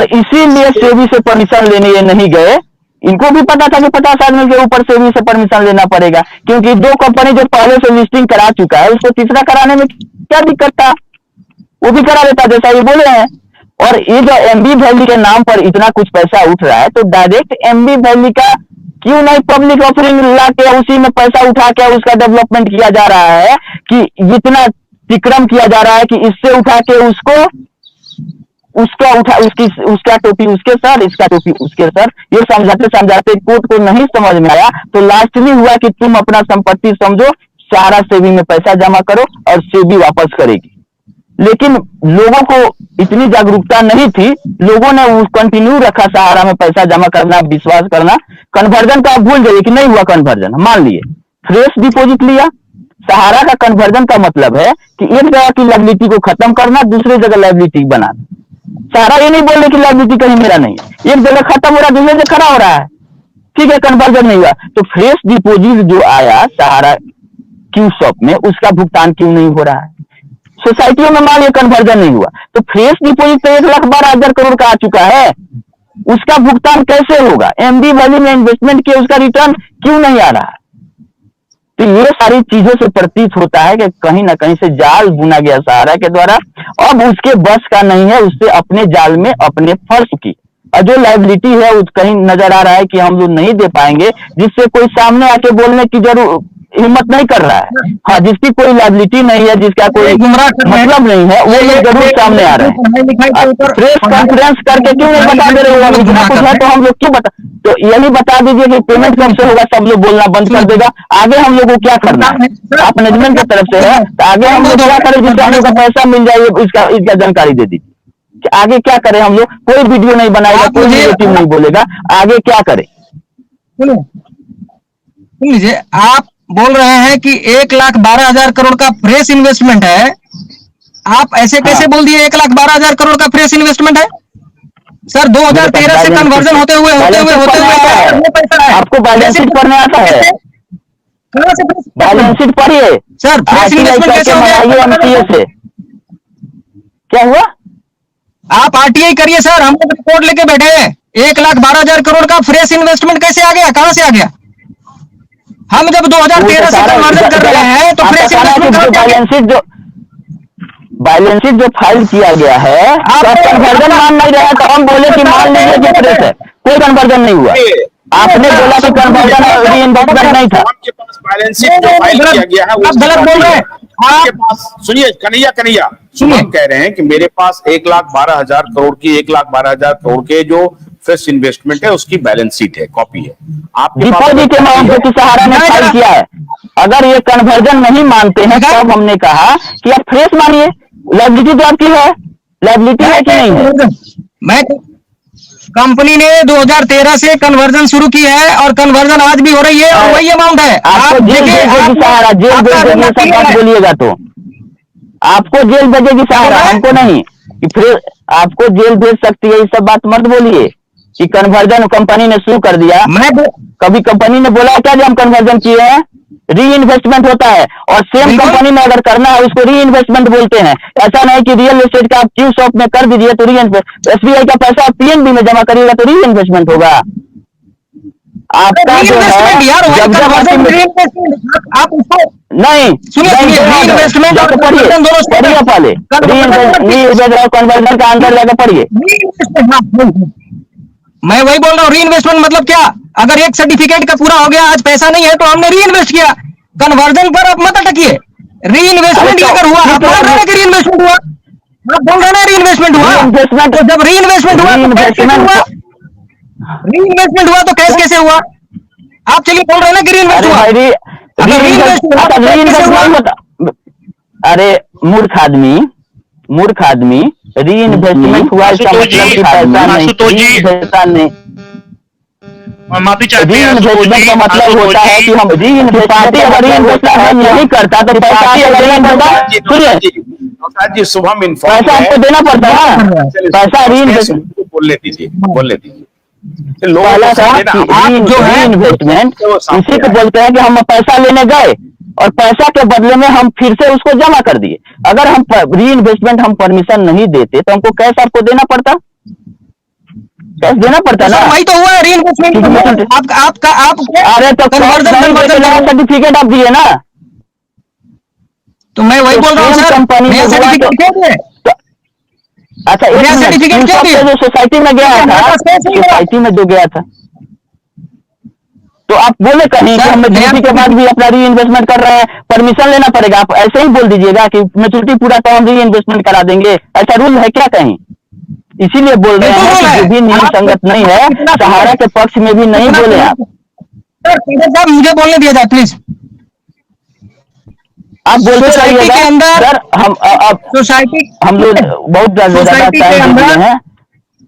और इसीलिए सेबी से परमिशन लेने ये नहीं गए। इनको भी पता था कि 50 आदमी के ऊपर सेबी से परमिशन लेना पड़ेगा, क्योंकि 2 कंपनी जो पहले से लिस्टिंग करा चुका है उसको तीसरा कराने में क्या दिक्कत था, वो भी करा देता जैसा ये बोले हैं। और ये जो एमबी वैली के नाम पर इतना कुछ पैसा उठ रहा है, तो डायरेक्ट एमबी वैली का क्यों नहीं पब्लिक ऑफरिंग ला के उसी में पैसा उठा के उसका डेवलपमेंट किया जा रहा है, कि जितना तिक्रम किया जा रहा है कि इससे उठा के उसको उसका उठा उसका टोपी उसके सर, इसका टोपी उसके सर, ये समझाते समझाते कोर्ट को नहीं समझ में आया, तो लास्ट में हुआ कि तुम अपना संपत्ति समझो, सारा सेबी में पैसा जमा करो और सेबी वापस करेगी। लेकिन लोगों को इतनी जागरूकता नहीं थी, लोगों ने कंटिन्यू रखा सहारा में पैसा जमा करना, विश्वास करना। कन्वर्जन का आप भूल जाइए कि नहीं हुआ कन्वर्जन, मान लिए फ्रेश डिपोजिट लिया। सहारा का कन्वर्जन का मतलब है कि एक जगह की लायबिलिटी को खत्म करना, दूसरी जगह लायबिलिटी बनाना। सहारा ये नहीं बोल रहे कि लायबिलिटी कहीं मेरा नहीं है, एक जगह खत्म हो रहा है, दूसरे से खड़ा हो रहा है, ठीक है, कन्वर्जन नहीं हुआ। तो फ्रेश डिपोजिट जो आया सहारा क्यू शॉप में, उसका भुगतान क्यों नहीं हो रहा है? सोसाइटियों में मान लिया कन्वर्जन नहीं हुआ, तो फ्रेश डिपोजिट तो 1,12,000 करोड़ का आ चुका है, उसका भुगतान कैसे होगा? एमबी वैली में इन्वेस्टमेंट किया, उसका रिटर्न क्यों नहीं आ रहा है? तो ये सारी चीजों से प्रतीत होता है कि कहीं ना कहीं से जाल बुना गया सहारा के द्वारा, अब उसके बस का नहीं है, उससे अपने जाल में अपने फंस की, और जो लायबिलिटी है उस कहीं नजर आ रहा है कि हम लोग नहीं दे पाएंगे, जिससे कोई सामने आके बोलने की जरूर हिम्मत नहीं कर रहा है। हाँ, जिसकी कोई लायबिलिटी नहीं है, जिसका कोई मतलब नहीं है, वो लोग जरूर सामने आ रहे हैं। प्रेस कॉन्फ्रेंस करके क्यों नहीं बता दे रहे हो? इतना कुछ है तो हम लोग क्यों बता, तो यही बता दीजिए कि पेमेंट कब से होगा, सब लोग बोलना बंद कर देगा। आगे हम लोग को क्या करना है? आप मैनेजमेंट की तरफ से है, तो आगे हम लोग क्या करें जिससे हम लोग का पैसा मिल जाए, इसका जानकारी दे दीजिए कि आगे क्या करें हम लोग। कोई वीडियो नहीं बनाएगा, कोई नेगेटिव नहीं बोलेगा, आगे क्या करें? सुन लीजिए, आप बोल रहे हैं कि 1,12,000 करोड़ का फ्रेश इन्वेस्टमेंट है, आप ऐसे कैसे बोल दिए 1,12,000 करोड़ का फ्रेश इन्वेस्टमेंट है? सर 2013 से कन्वर्जन होते हुए आपको बैलेंस शीट पढ़ने आता है? बैलेंस शीट पढ़िए सर, फ्रेश इन्वेस्टमेंट कैसे हो गया? से क्या हुआ? आप आरटीआई करिए सर, हम तो रिपोर्ट लेके बैठे हैं। 1,12,000 करोड़ का फ्रेश इन्वेस्टमेंट कैसे आ गया, कहां से आ गया? हम जब 2013 से कन्वर्जन कर रहे हैं तो फ्रेश इन्वेस्टमेंट बैलेंस शीट जो फाइल किया गया है, आप कन्वर्जन मान नहीं रहे, तो हम बोले कि मान लीजिए कि फ्रेश है, कोई कन्वर्जन नहीं हुआ। आपने बोला कि कन्वर्जन रीइन्वेस्टमेंट नहीं था। आपके पास बैलेंस शीट जो फाइल किया गया है, आप गलत बोल रहे हैं। आपके पास सुनिए, कन्हैया सुमन कह रहे हैं कि मेरे पास 1,12,000 करोड़ की 1,12,000 करोड़ के जो फ्रेश इन्वेस्टमेंट है उसकी बैलेंस शीट है, कॉपी है। आपके डिपॉजिट अमाउंट जो कि सहारा ने फाइल किया है, अगर ये कन्वर्जन नहीं मानते हैं तब हमने कहा कि आप फ्रेश मानिए, लायबिलिटी तो आपकी है, लायबिलिटी है कि नहीं है? मैं कंपनी ने 2013 से कन्वर्जन शुरू की है और कन्वर्जन आज भी हो रही है और वही अमाउंट है। आपको जेल भेजेगी सहारा, जेल भेजेगी, सब बात बोलिएगा तो आपको जेल भेजेगी सहारा, हमको नहीं। फिर आपको जेल भेज सकती है, ये सब बात मत बोलिए कि कन्वर्जन कंपनी ने शुरू कर दिया। कभी कंपनी ने बोला क्या जो हम कन्वर्जन किए हैं? री इन्वेस्टमेंट होता है, और सेम कंपनी में अगर करना है उसको री इन्वेस्टमेंट बोलते हैं। ऐसा नहीं कि रियल एस्टेट का आप क्यू शॉप में कर दीजिए तो री इन्वेस्ट, एसबीआई का पैसा आप पीएनबी में जमा करिएगा तो री इन्वेस्टमेंट होगा आपका जो है। आप उसको नहीं पढ़िए पहले, कन्वर्जन का अंदर जाकर पढ़िए। मैं वही बोल रहा हूँ, री इन्वेस्टमेंट मतलब क्या? अगर एक सर्टिफिकेट का पूरा हो गया, आज पैसा नहीं है तो हमने री इन्वेस्ट किया। कन्वर्जन पर आप मत अटकिए, री इन्वेस्टमेंट अगर हुआ, आप बोल रहे हैं कि री इन्वेस्टमेंट हुआ, आप बोल रहे हैं री इन्वेस्टमेंट हुआ, तो जब री इन्वेस्टमेंट हुआ तो री इन्वेस्टमेंट हुआ तो कैसे हुआ? आप चलिए बोल रहे हैं ना कि री इन्वेस्ट हुआ। अरे मूर्ख आदमी, री इन्वेस्टमेंट हुआ इसका मतलब कि पैसा नहीं। माफी चाहते हैं रीइन्वेस्टमेंट का मतलब होता है कि हम रीइन्वेस्टमेंट नहीं करता तो पैसा शुभम पैसा आपको देना पड़ता है ना, पैसा रीइन्वेस्टमेंट बोलने दीजिए। आप जो है इन्वेस्टमेंट इसी को बोलते हैं कि हम पैसा लेने गए और पैसा के बदले में हम फिर से उसको जमा कर दिए। अगर हम री इन्वेस्टमेंट हम परमिशन नहीं देते तो हमको कैश आपको देना पड़ता, कैश देना पड़ता तो ना। सर वही तो हुआ है री इन्वेस्टमेंट। आप अरे तो कन्वर्जन सर्टिफिकेट आप दिए ना, तो मैं वही बोल रहा हूँ सर, कंपनी नया सर्टिफिकेट क्यों दिए? अच्छा एक नया मिनट, सर्टिफिकेट इन क्यों सब दिए? से जो सोसाइटी में गया हमारे था, पास कैश नहीं है। सोसाइटी में जो गया था, तो आप बोले कहीं कि सर, हम मैच्योरिटी के बाद भी अपना री इन्वेस्टमेंट कर रहे हैं, परमिशन लेना पड़ेगा। आप ऐसे ही बोल दीजिएगा कि मैच्योरिटी पूरा तो हम री इन्वेस्टमेंट करा देंगे, ऐसा रूल है क्या कहीं? इसीलिए बोल रहे बिल्कुल हैं रूल कि है। जो भी नियम आप संगत नहीं है, कितना सहारा के पक्ष में भी नहीं बोले आप। सर साहब मुझे बोलने दिया जाए प्लीज। आप बोलते सोसाइटी रहिएगा के अंदर सर, अब सोसाइटी हम लोग बहुत ज्यादा सोसाइटी के टाइम दे अंदर दिए हैं।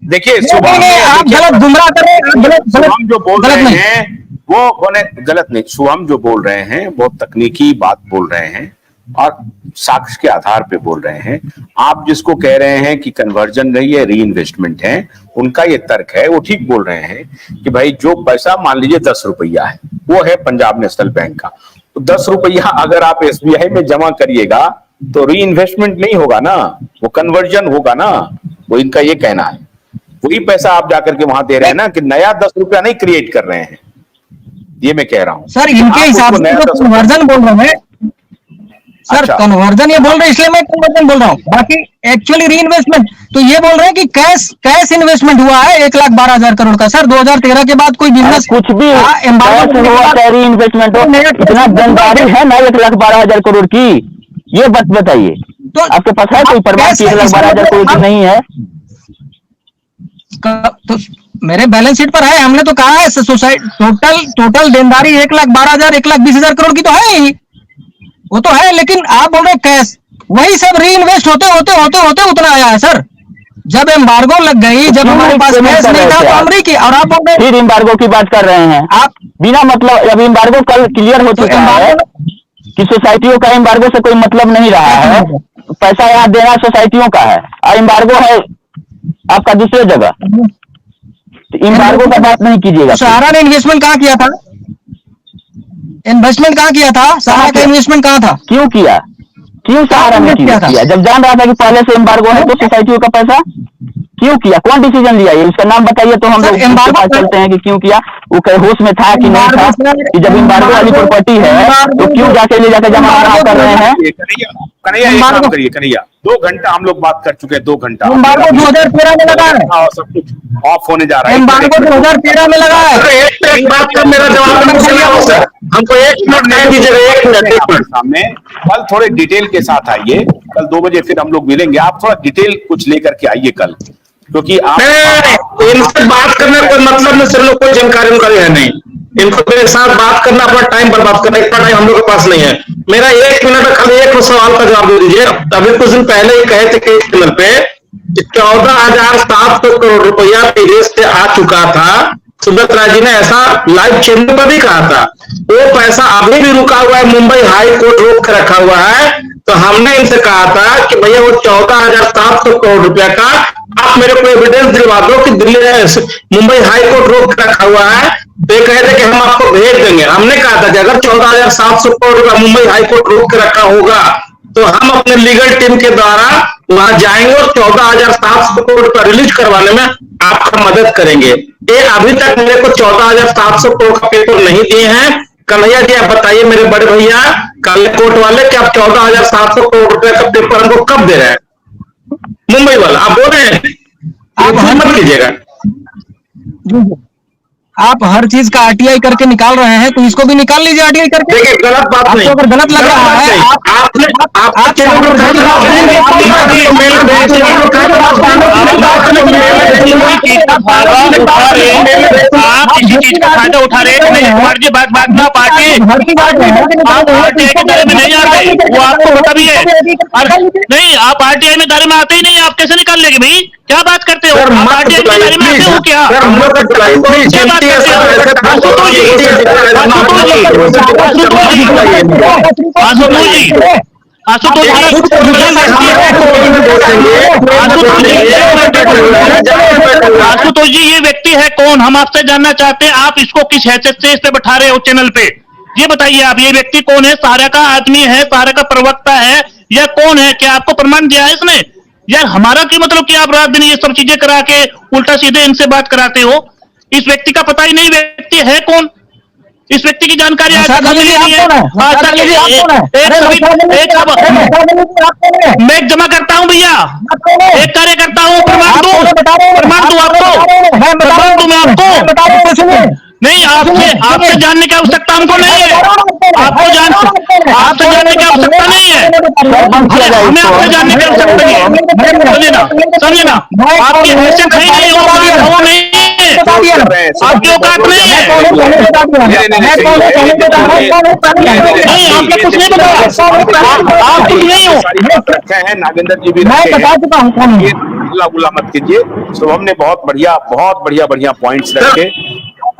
देखिए नहीं, शुभम नहीं, आप देखिए, गलत गुमराह कर रहे हैं, आप गलत शुभम जो बोल गलत रहे नहीं। हैं वो होने गलत नहीं, शुभम जो बोल रहे हैं वो तकनीकी बात बोल रहे हैं और साक्ष्य के आधार पे बोल रहे हैं। आप जिसको कह रहे हैं कि कन्वर्जन नहीं है, री इन्वेस्टमेंट है, उनका ये तर्क है, वो ठीक बोल रहे हैं कि भाई जो पैसा मान लीजिए 10 रुपया है, वो है पंजाब नेशनल बैंक का, तो 10 रुपया अगर आप एसबीआई में जमा करिएगा तो री इन्वेस्टमेंट नहीं होगा ना, वो कन्वर्जन होगा ना, वो इनका ये कहना है। वही पैसा आप जाकर के वहां दे रहे हैं ना, कि नया 10 रुपया नहीं क्रिएट कर रहे हैं, ये मैं कह रहा हूं सर इनके आप हिसाब उसको से नया जो 10 रुपया। कन्वर्जन बोल रहे हैं सर, अच्छा। कन्वर्जन ये बोल रहे हैं इसलिए मैं कन्वर्जन बोल रहा हूँ, बाकी एक्चुअली री इन्वेस्टमेंट तो ये बोल रहे हैं कि कैश इन्वेस्टमेंट हुआ है 1,12,000 करोड़ का। सर 2013 के बाद कोई बिजनेस कुछ भी एम्बार्गो हुआ, री इन्वेस्टमेंट हो, इतना देनदारी है ना 1,12,000 करोड़ की, ये बात बताइए। तो आपके पास है कोई प्रमाण कि 1,12,000 करोड़ की नहीं है? तो मेरे बैलेंस शीट पर है, हमने तो कहा है सोसाइटी टोटल देनदारी 1,12,000 1,20,000 करोड़ की तो है ही, वो तो है, लेकिन आप बोल रहे हैं कैश, वही सब री इन्वेस्ट होते होते होते होते उतना आया है सर। जब एम्बार्गो लग गई, जब हमारे पास कैश नहीं था तो हम री की, और आप बोल रहे हैं फिर एम्बार्गो की बात कर रहे हैं आप बिना मतलब। अब एम्बार्गो कल क्लियर हो तो चुका है कि सोसाइटियों का एम्बार्गो से कोई मतलब नहीं रहा है, पैसा यहाँ देना सोसाइटियों का है, और एम्बार्गो है आपका दूसरे जगह, तो एम्बार्गो का बात नहीं कीजिएगा। सहारा ने इन्वेस्टमेंट कहाँ किया था? इन्वेस्टमेंट कहाँ किया था? सहारा का इन्वेस्टमेंट कहाँ था? क्यों किया? क्यों सहारा ने किया? जब जान रहा था कि पहले से एम्बार्गो है तो सोसाइटियों का पैसा क्यों किया? कौन डिसीजन लिया? ये उसका नाम बताइए तो हम लोग उसके पास चलते हैं कि क्यों किया। वो होश में था कि नहीं था कि जब एम्बार्गो वाली प्रॉपर्टी है तो क्यों जाके ले जाके जमा कर रहे हैं? कन्हैया एक काम करिए, कन्हैया 2 घंटा हम लोग बात कर चुके हैं, 2 घंटा एम्बार्गो 2013 में लगा है, और सब कुछ ऑफ होने जा रहा है। एम्बार्गो 2013 में लगा है। एक बात का मेरा जवाब नहीं सर, हमको 1 मिनट टाइम दीजिएगा, 1 मिनट। सामने कल थोड़े डिटेल के साथ आइए, कल 2 बजे फिर हम लोग मिलेंगे। आप थोड़ा डिटेल कुछ लेकर के आइए कल, क्योंकि आप इनसे बात करने का कोई मतलब नहीं सर, लोग कोई जानकारी है नहीं, इनको मेरे साथ बात करना, अपना टाइम बर्बाद करना, इतना टाइम हम लोग के पास नहीं है। मेरा 1 मिनट खाली एक सवाल का जवाब दे दीजिए। अभी कुछ दिन पहले ही कहे थे कि चैनल पे 14,700 करोड़ रुपया विदेश से आ चुका था। सुब्रत राय जी ने ऐसा लाइव चैनल पर भी कहा था। वो पैसा अभी भी रुका हुआ है, मुंबई हाई कोर्ट रोक कर रखा हुआ है। तो हमने इनसे कहा था कि भैया वो 14,700 करोड़ रुपया का आप मेरे को एविडेंस दिलवा दो कि दिल्ली मुंबई हाई कोर्ट रोक कर रखा हुआ है। तो कहे थे कि हम आपको भेज देंगे। हमने कहा था कि अगर 14,700 करोड़ रुपया मुंबई हाई कोर्ट रोक कर रखा होगा तो हम अपने लीगल टीम के द्वारा वहां जाएंगे और 14,700 करोड़ रुपया रिलीज करवाने में आपका मदद करेंगे। ये अभी तक मेरे को 14,700 करोड़ का पेपर नहीं दिए हैं। कन्हैया जी आप बताइए मेरे बड़े भैया काले कोर्ट वाले कि आप 14,700 करोड़ रुपए का पेपर हमको कब दे रहे हैं? मुंबई वाला आप बोल रहे हैं, आप मत कीजिएगा। आप हर चीज का आरटीआई करके निकाल रहे हैं, तो इसको भी निकाल लीजिए आरटीआई करके। देखिए गलत बात नहीं, अगर गलत लग रहा है आपने आप किसी चीज का फायदा उठा रहे हैं। नहीं कुमार जी, बात ना पार्टी आप आरटीआई के दायरे में नहीं आते, वो आपको पता भी है। नहीं आप आरटीआई में दायरे में आते ही नहीं, आप कैसे निकाल लेंगे भाई? क्या बात करते हो? आप आरटीआई के दायरे में आते हो क्या? क्या बात करते हो? आशुतोष जी ये व्यक्ति है कौन? हम आपसे जानना चाहते हैं, आप इसको किस हैसियत से इस पे बैठा रहे हो चैनल पे? ये बताइए आप, ये व्यक्ति कौन है? सहारा का आदमी है, सहारा का प्रवक्ता है या कौन है? क्या आपको प्रमाण दिया है इसने? यार हमारा क्यों मतलब कि आप रात दिन ये सब चीजें करा के उल्टा सीधे इनसे बात कराते हो? इस व्यक्ति का पता ही नहीं व्यक्ति है कौन, इस व्यक्ति की जानकारी आज तक हमें नहीं है। आज तक मैं एक जमा करता हूं भैया, एक कार्य करता हूं, प्रमाण दो आपको, प्रमाण दू मैं आपको। नहीं, आपसे जानने की आवश्यकता हमको नहीं है, आपसे जानने की आवश्यकता नहीं है, हमें आपसे जानने की आवश्यकता नहीं है। समझे ना, आपकी हैसियत है नहीं, वो नहीं है, आपकी औकात नहीं है। नहीं, आपने कुछ नहीं बताया, आप कुछ नहीं हो। रखे हैं, नागेंद्र जी भी मैं बता चुका हूँ। गुला मत कीजिए। शुभम ने बहुत बढ़िया पॉइंट्स रखे।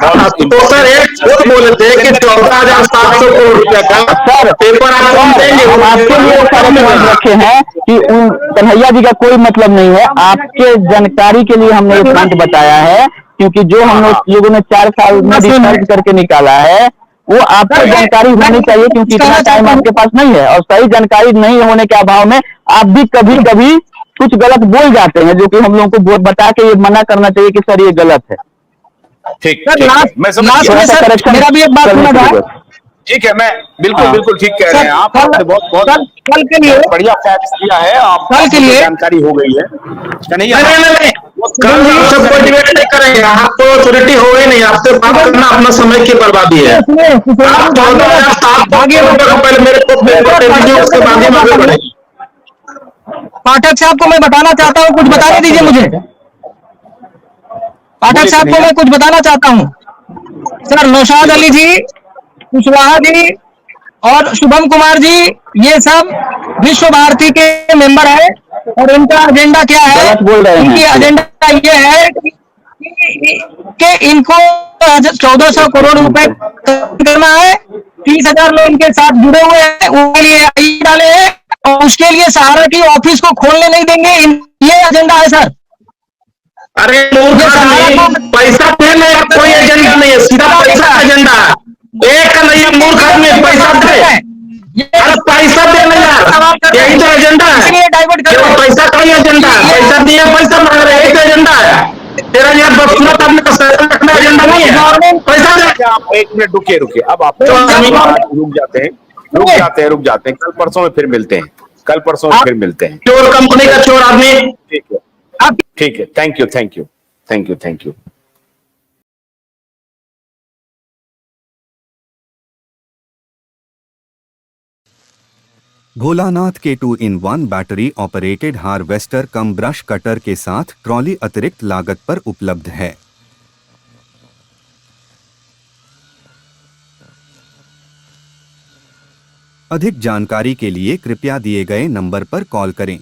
तो सर एक खुद बोले थे कि 14,700 करोड़ रुपया का सर पेपर आप हम आपके लिए सारे पॉइंट रखे हैं कि उन कन्हैया जी का कोई मतलब नहीं है। आपके जानकारी के लिए हमने ये पॉइंट बताया है, क्योंकि जो हम लोगों ने 4 साल में रिसर्च करके निकाला है वो आपको जानकारी होनी चाहिए, क्योंकि इतना टाइम आपके पास नहीं है और सही जानकारी नहीं होने के अभाव में आप भी कभी कभी कुछ गलत बोल जाते हैं, जो कि हम लोगों को बता के ये मना करना चाहिए कि सर ये गलत है। ठीक मैं समझ गया। मेरा भी एक बात सुना था। ठीक है, मैं बिल्कुल ठीक कह रहे हैं आप। बहुत कल के लिए बढ़िया फैक्ट्स दिया है, आप कल के लिए जानकारी हो गई है। कन्हैया कल हम सब कोई डिबेट नहीं करेंगे, आप तो अथॉरिटी हो ही नहीं, आपसे बात करना अपना समय की बर्बादी है। आप 14,700 को पहले मेरे को दे दीजिए, उसके बाद ही आगे बढ़ेगी। पाठक साहब को मैं बताना चाहता हूँ, कुछ बताने दीजिए मुझे। पाठक साहब को मैं कुछ बताना चाहता हूँ। सर नौशाद अली जी, कुशवाहा जी और शुभम कुमार जी, ये सब विश्व भारती के मेंबर है और इनका एजेंडा क्या है? इनकी एजेंडा ये है कि इनको 1400 करोड़ रुपए करना है। 30,000 लोग इनके साथ जुड़े हुए हैं, उनके लिए आई डाले हैं और उसके लिए सहारा की ऑफिस को खोलने नहीं देंगे। ये एजेंडा है सर। अरे मूर्ख आदमी, पैसा देने का कोई एजेंडा नहीं है, सीधा पैसा का एजेंडा है। एक का नहीं है, मूर्ख आदमी पैसा दे, अरे पैसा देने यार, यही तो एजेंडा है। केवल पैसा का ही एजेंडा है, पैसा दिए पैसा मांग रहे, यही तो एजेंडा है। तेरा यार बदसूरत आदमी का सहारा रखना एजेंडा नहीं है, पैसा दे। आप 1 मिनट रुकिए, अब आप रुक जाते हैं। कल परसों में फिर मिलते हैं, चोर कंपनी का चोर आदमी। ठीक है, थैंक यू। भोलानाथ के 2-in-1 बैटरी ऑपरेटेड हार्वेस्टर कम ब्रश कटर के साथ ट्रॉली अतिरिक्त लागत पर उपलब्ध है। अधिक जानकारी के लिए कृपया दिए गए नंबर पर कॉल करें।